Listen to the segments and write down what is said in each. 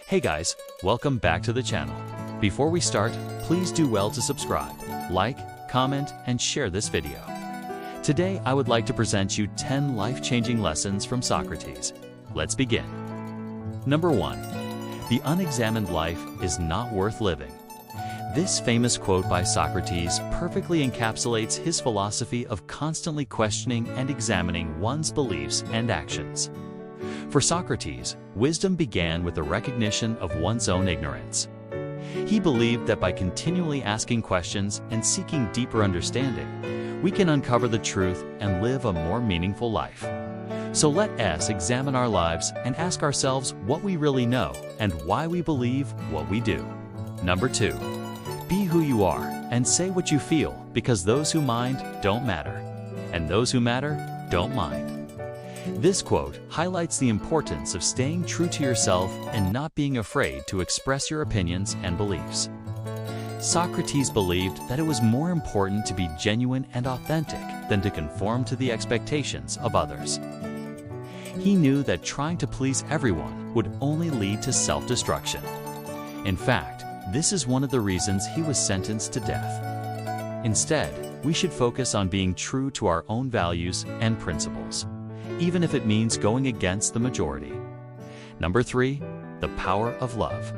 Hey guys, welcome back to the channel. Before we start, please do well to subscribe, like, comment, and share this video. Today, I would like to present you 10 life-changing lessons from Socrates. Let's begin. Number 1. The unexamined life is not worth living. This famous quote by Socrates perfectly encapsulates his philosophy of constantly questioning and examining one's beliefs and actions. For Socrates, wisdom began with the recognition of one's own ignorance. He believed that by continually asking questions and seeking deeper understanding, we can uncover the truth and live a more meaningful life. So let us examine our lives and ask ourselves what we really know and why we believe what we do. Number 2. Be who you are and say what you feel, because those who mind don't matter, and those who matter don't mind. This quote highlights the importance of staying true to yourself and not being afraid to express your opinions and beliefs. Socrates believed that it was more important to be genuine and authentic than to conform to the expectations of others. He knew that trying to please everyone would only lead to self-destruction. In fact, this is one of the reasons he was sentenced to death. Instead, we should focus on being true to our own values and principles, even if it means going against the majority. Number 3. The power of love.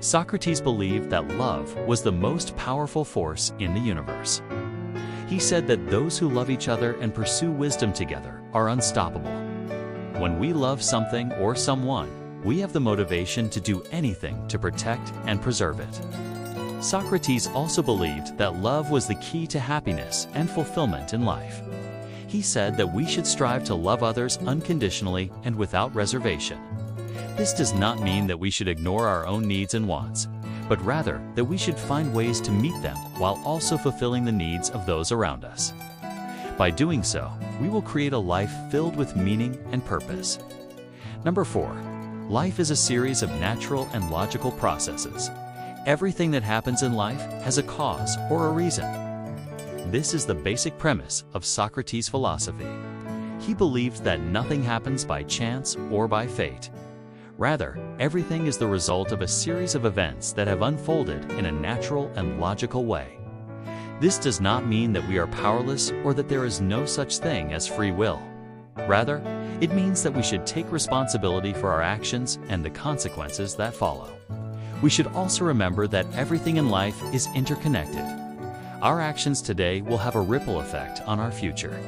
Socrates believed that love was the most powerful force in the universe. He said that those who love each other and pursue wisdom together are unstoppable. When we love something or someone, we have the motivation to do anything to protect and preserve it. Socrates also believed that love was the key to happiness and fulfillment in life. He said that we should strive to love others unconditionally and without reservation. This does not mean that we should ignore our own needs and wants, but rather that we should find ways to meet them while also fulfilling the needs of those around us. By doing so, we will create a life filled with meaning and purpose. Number 4. Life is a series of natural and logical processes. Everything that happens in life has a cause or a reason. This is the basic premise of Socrates' philosophy. He believed that nothing happens by chance or by fate. Rather, everything is the result of a series of events that have unfolded in a natural and logical way. This does not mean that we are powerless or that there is no such thing as free will. Rather, it means that we should take responsibility for our actions and the consequences that follow. We should also remember that everything in life is interconnected. Our actions today will have a ripple effect on our future.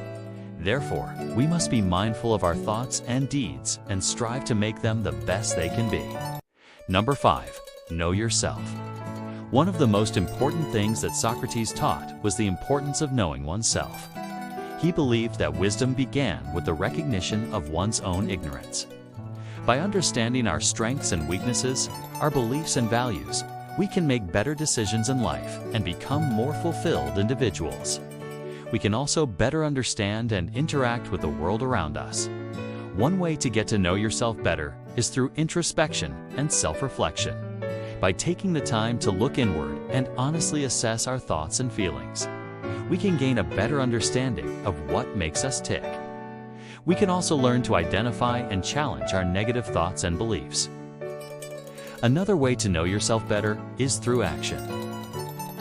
Therefore, we must be mindful of our thoughts and deeds and strive to make them the best they can be. Number 5. Know yourself. One of the most important things that Socrates taught was the importance of knowing oneself. He believed that wisdom began with the recognition of one's own ignorance. By understanding our strengths and weaknesses, our beliefs and values, we can make better decisions in life and become more fulfilled individuals. We can also better understand and interact with the world around us. One way to get to know yourself better is through introspection and self-reflection. By taking the time to look inward and honestly assess our thoughts and feelings, we can gain a better understanding of what makes us tick. We can also learn to identify and challenge our negative thoughts and beliefs. Another way to know yourself better is through action.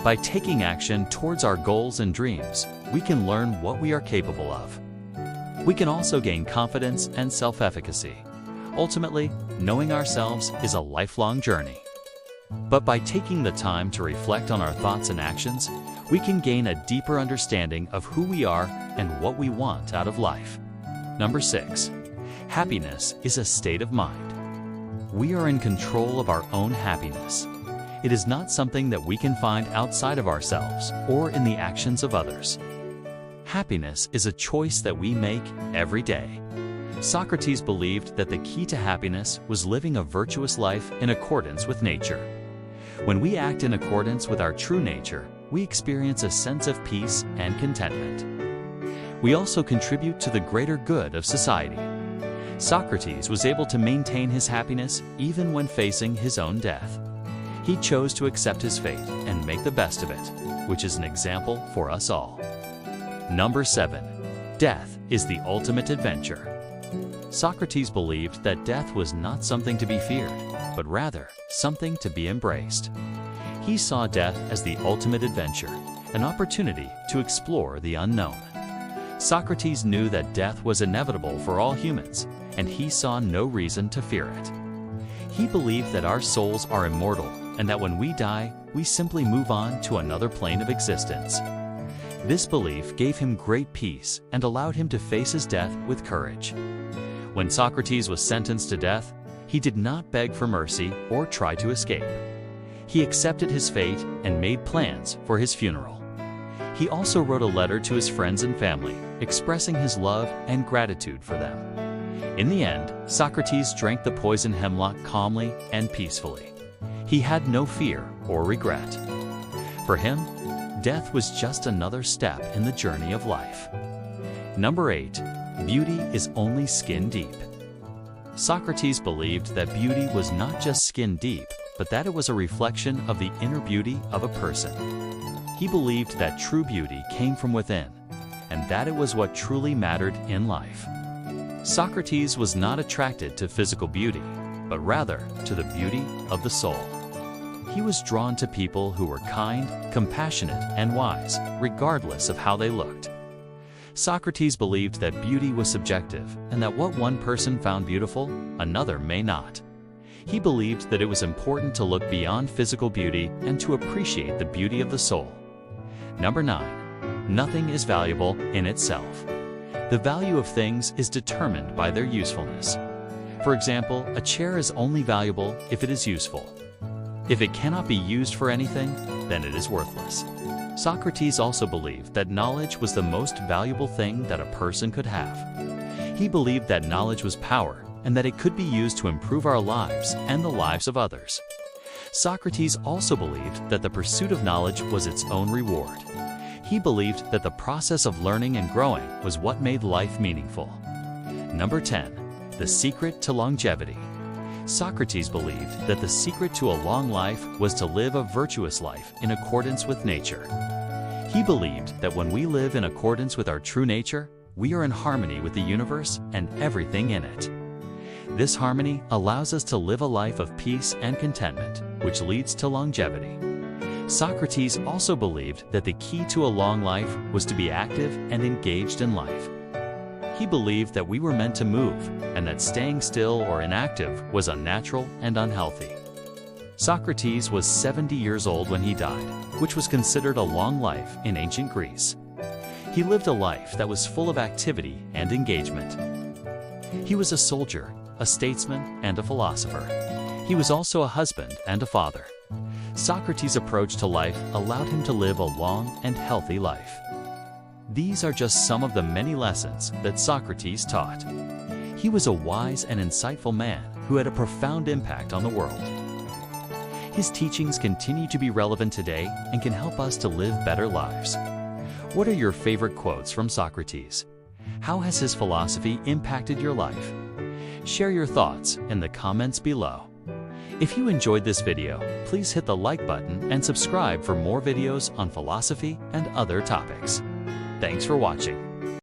By taking action towards our goals and dreams, we can learn what we are capable of. We can also gain confidence and self-efficacy. Ultimately, knowing ourselves is a lifelong journey. But by taking the time to reflect on our thoughts and actions, we can gain a deeper understanding of who we are and what we want out of life. Number 6. Happiness is a state of mind. We are in control of our own happiness. It is not something that we can find outside of ourselves or in the actions of others. Happiness is a choice that we make every day. Socrates believed that the key to happiness was living a virtuous life in accordance with nature. When we act in accordance with our true nature, we experience a sense of peace and contentment. We also contribute to the greater good of society. Socrates was able to maintain his happiness even when facing his own death. He chose to accept his fate and make the best of it, which is an example for us all. Number 7. Death is the ultimate adventure. Socrates believed that death was not something to be feared. but rather something to be embraced. He saw death as the ultimate adventure, an opportunity to explore the unknown. Socrates knew that death was inevitable for all humans, and he saw no reason to fear it. He believed that our souls are immortal and that when we die, we simply move on to another plane of existence. This belief gave him great peace and allowed him to face his death with courage. When Socrates was sentenced to death, he did not beg for mercy or try to escape. He accepted his fate and made plans for his funeral. He also wrote a letter to his friends and family, expressing his love and gratitude for them. In the end, Socrates drank the poison hemlock calmly and peacefully. He had no fear or regret. For him, death was just another step in the journey of life. Number 8. Beauty is only skin deep. Socrates believed that beauty was not just skin deep, but that it was a reflection of the inner beauty of a person. He believed that true beauty came from within, and that it was what truly mattered in life. Socrates was not attracted to physical beauty, but rather to the beauty of the soul. He was drawn to people who were kind, compassionate, and wise, regardless of how they looked. Socrates believed that beauty was subjective, and that what one person found beautiful, another may not. He believed that it was important to look beyond physical beauty and to appreciate the beauty of the soul. Number 9. Nothing is valuable in itself. The value of things is determined by their usefulness. For example, a chair is only valuable if it is useful. If it cannot be used for anything, then it is worthless. Socrates also believed that knowledge was the most valuable thing that a person could have. He believed that knowledge was power and that it could be used to improve our lives and the lives of others. Socrates also believed that the pursuit of knowledge was its own reward. He believed that the process of learning and growing was what made life meaningful. Number 10. The secret to longevity. Socrates believed that the secret to a long life was to live a virtuous life in accordance with nature. He believed that when we live in accordance with our true nature, we are in harmony with the universe and everything in it. This harmony allows us to live a life of peace and contentment, which leads to longevity. Socrates also believed that the key to a long life was to be active and engaged in life. He believed that we were meant to move, and that staying still or inactive was unnatural and unhealthy. Socrates was 70 years old when he died, which was considered a long life in ancient Greece. He lived a life that was full of activity and engagement. He was a soldier, a statesman, and a philosopher. He was also a husband and a father. Socrates' approach to life allowed him to live a long and healthy life. These are just some of the many lessons that Socrates taught. He was a wise and insightful man who had a profound impact on the world. His teachings continue to be relevant today and can help us to live better lives. What are your favorite quotes from Socrates? How has his philosophy impacted your life? Share your thoughts in the comments below. If you enjoyed this video, please hit the like button and subscribe for more videos on philosophy and other topics. Thanks for watching.